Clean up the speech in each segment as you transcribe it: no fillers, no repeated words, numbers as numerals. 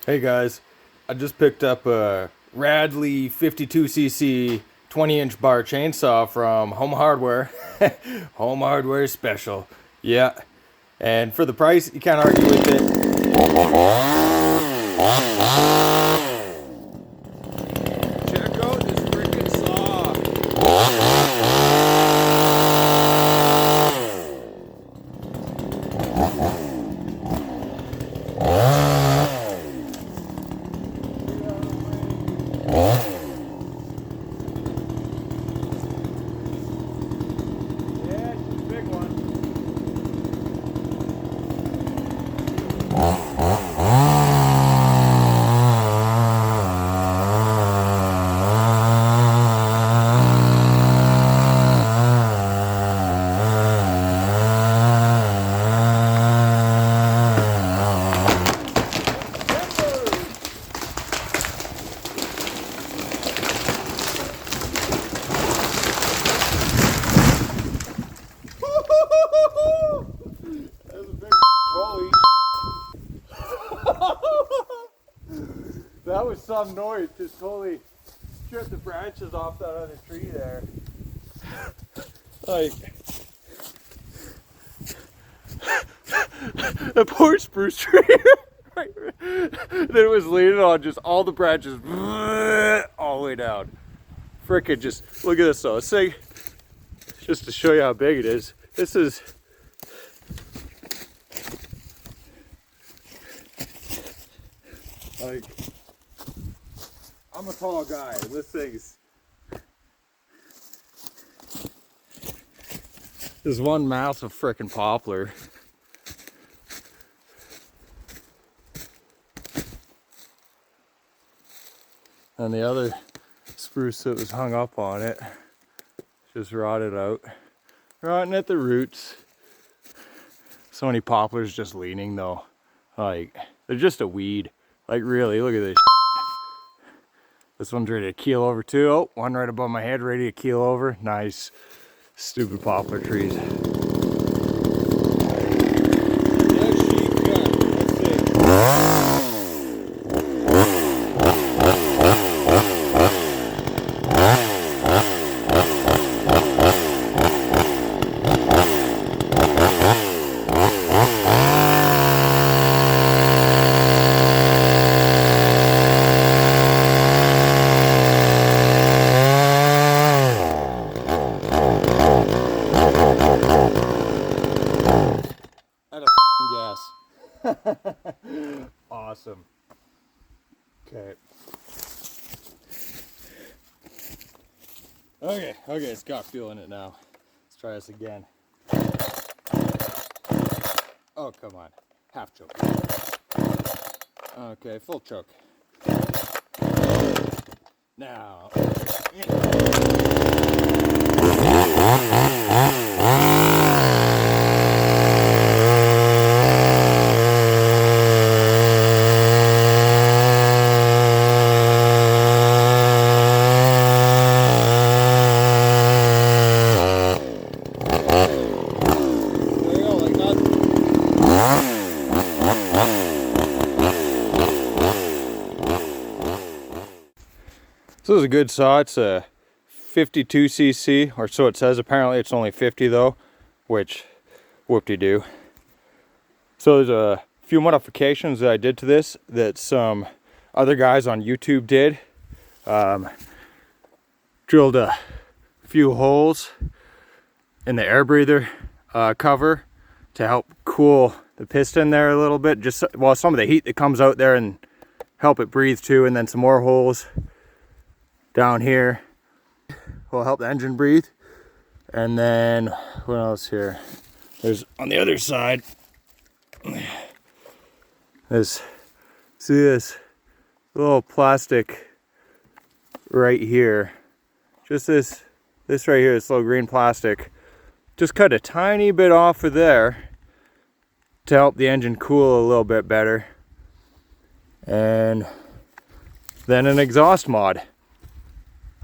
Hey guys, I just picked up a Radley 52cc 20-inch bar chainsaw from Home Hardware. Home Hardware special. Yeah. And for the price, you can't argue with it. Check out this freaking saw. Yeah, it's a big one. That's a big holy. That was some noise. Just totally stripped the branches off that other tree there. Like the poor spruce tree. Right. Then it was leaning on just all the branches all the way down. Frickin' just look at this though. This thing, just to show you how big it is. This is like, I'm a tall guy. This thing's this one massive frickin' poplar. And the other spruce that was hung up on it just rotted out. Rotting at the roots. So many poplars just leaning though. Like, they're just a weed. Like really, look at this. This one's ready to keel over too. Oh, one right above my head ready to keel over. Nice. Stupid poplar trees. At a gas. Awesome. Okay. Okay, it's got fuel in it now. Let's try this again. Oh, come on. Half choke. Okay, full choke. Now. So this is a good saw. It's a 52cc, or so it says. Apparently it's only 50 though, which whoop-de-doo. So there's a few modifications that I did to this that some other guys on YouTube did. Drilled a few holes in the air breather cover to help cool the piston there a little bit. Just well, some of the heat that comes out there and help it breathe too, and then some more holes down here will help the engine breathe. And then what else here? There's on the other side. There's, see this little plastic right here. Just this right here, this little green plastic. Just cut a tiny bit off of there to help the engine cool a little bit better. And then an exhaust mod.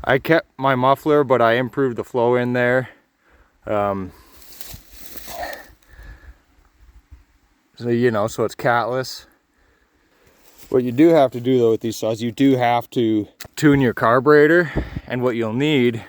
I kept my muffler, but I improved the flow in there. So, you know, so it's catless. What you do have to do though with these saws, you do have to tune your carburetor, and what you'll need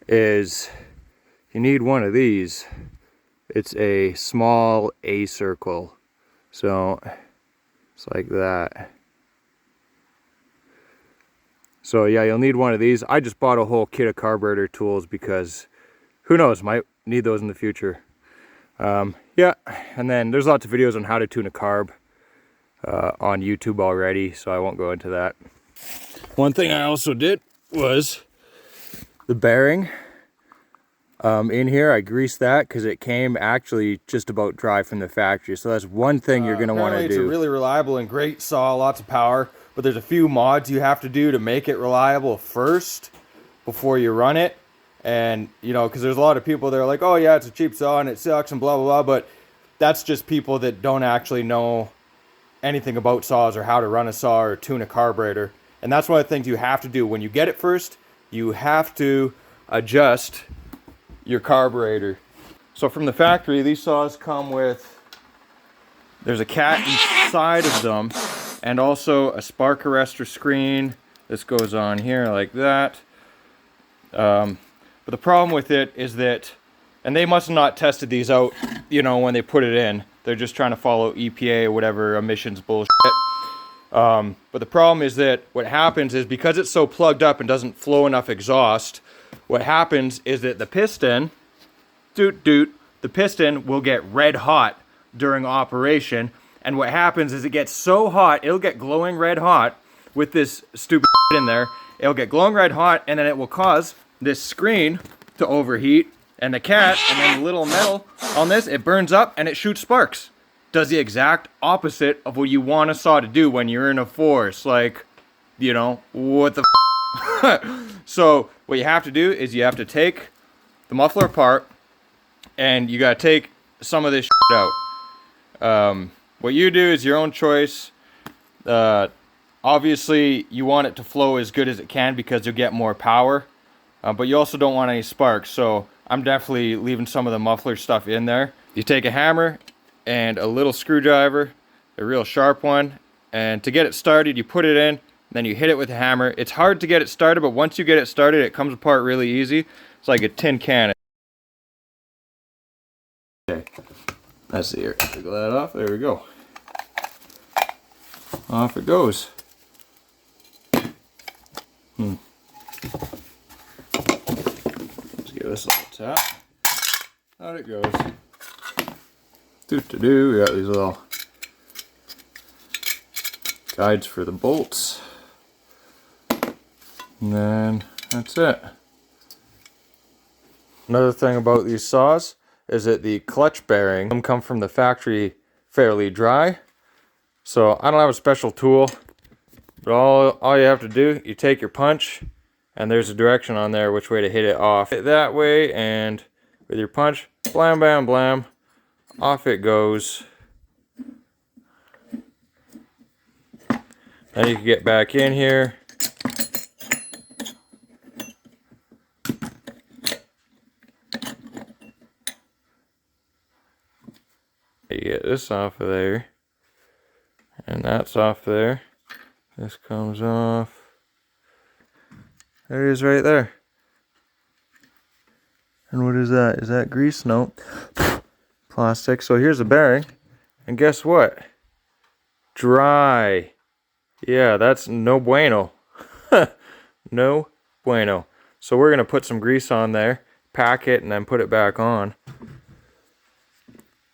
is, you need one of these. It's a small A circle, so it's like that. So yeah, you'll need one of these. I just bought a whole kit of carburetor tools because who knows, might need those in the future. Yeah, and then there's lots of videos on how to tune a carb on YouTube already, so I won't go into that. One thing I also did was the bearing in here. I greased that because it came actually just about dry from the factory. So that's one thing you're going to want to do. It's a really reliable and great saw, lots of power, but there's a few mods you have to do to make it reliable first before you run it. And, you know, because there's a lot of people that are like, oh yeah, it's a cheap saw and it sucks and blah, blah, blah. But that's just people that don't actually know anything about saws or how to run a saw or tune a carburetor. And that's one of the things you have to do. When you get it first, you have to adjust your carburetor. So from the factory, these saws come with, there's a cat inside of them, and also a spark arrestor screen. This goes on here like that. But the problem with it is that, and they must have not tested these out, you know, when they put it in. They're just trying to follow EPA or whatever emissions bullshit. But the problem is that what happens is, because it's so plugged up and doesn't flow enough exhaust, what happens is that the piston, the piston will get red hot during operation. And what happens is it gets so hot, it'll get glowing red hot with this stupid in there. It'll get glowing red hot, and then it will cause this screen to overheat, and the cat, and then the little metal on this, it burns up and it shoots sparks. Does the exact opposite of what you want a saw to do when you're in a forest. Like, you know, what the So what you have to do is you have to take the muffler apart, and you gotta take some of this out. What you do is your own choice. Obviously you want it to flow as good as it can because you'll get more power, but you also don't want any sparks, so I'm definitely leaving some of the muffler stuff in there. You take a hammer and a little screwdriver, a real sharp one, and to get it started, you put it in, then you hit it with a hammer. It's hard to get it started, but once you get it started, it comes apart really easy. It's like a tin can. Okay, that's the ear. Take that off. There we go. Off it goes. Let's give this a little tap. Out it goes. We got these little guides for the bolts. And then that's it. Another thing about these saws is that the clutch bearing come from the factory fairly dry. So I don't have a special tool, but all you have to do, you take your punch, and there's a direction on there which way to hit it off. Hit that way, and with your punch, blam, bam, blam, off it goes. Then you can get back in here. You get this off of there, and that's off there. This comes off. There it is right there. And what is that? Is that grease? No. Plastic. So here's the bearing. And guess what? Dry. Yeah, that's no bueno. No bueno. So we're going to put some grease on there, pack it, and then put it back on.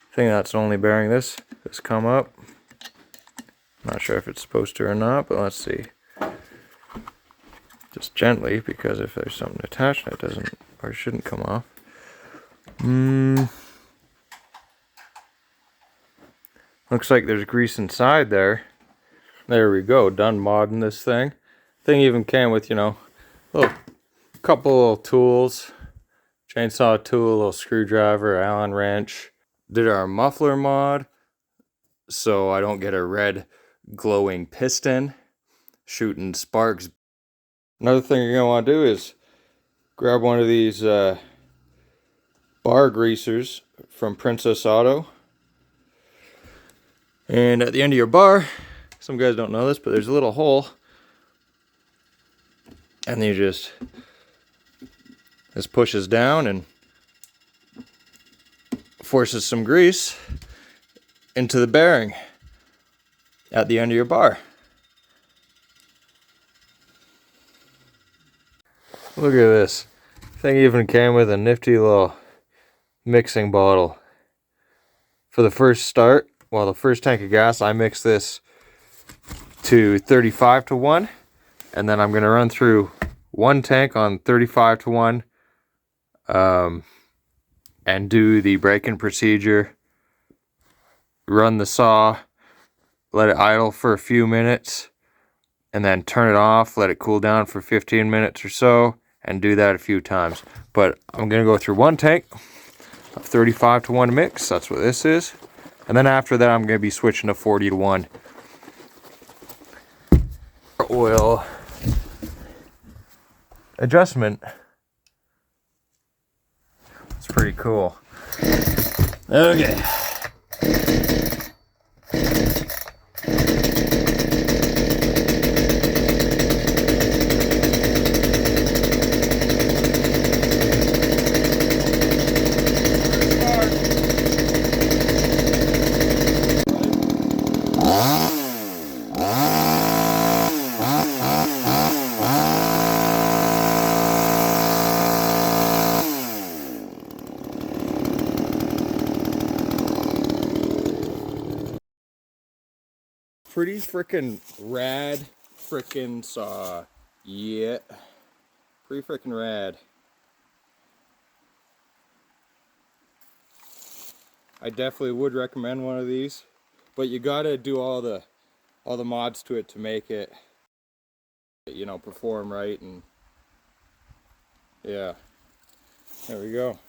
I think that's the only bearing this come up. Not sure if it's supposed to or not, but let's see. Just gently, because if there's something attached, it doesn't or shouldn't come off. Looks like there's grease inside there. There we go, done modding this thing. Thing even came with, you know, couple little tools. Chainsaw tool, a little screwdriver, Allen wrench. Did our muffler mod so I don't get a red glowing piston shooting sparks. Another thing you're going to want to do is grab one of these bar greasers from Princess Auto, and at the end of your bar, Some guys don't know this, but there's a little hole, and you just, this pushes down and forces some grease into the bearing at the end of your bar. Look at this. Thing even came with a nifty little mixing bottle. For the first start, well, the first tank of gas, I mix this to 35 to 1, and then I'm going to run through one tank on 35 to 1 and do the break-in procedure, run the saw, let it idle for a few minutes, and then turn it off, let it cool down for 15 minutes or so, and do that a few times. But I'm going to go through one tank of 35 to 1 mix, that's what this is, and then after that I'm going to be switching to 40 to 1 oil adjustment. It's pretty cool. Okay. Pretty freaking rad freaking saw. Yeah. Pretty freaking rad. I definitely would recommend one of these, but you gotta do all the mods to it to make it, you know, perform right. And yeah, there we go.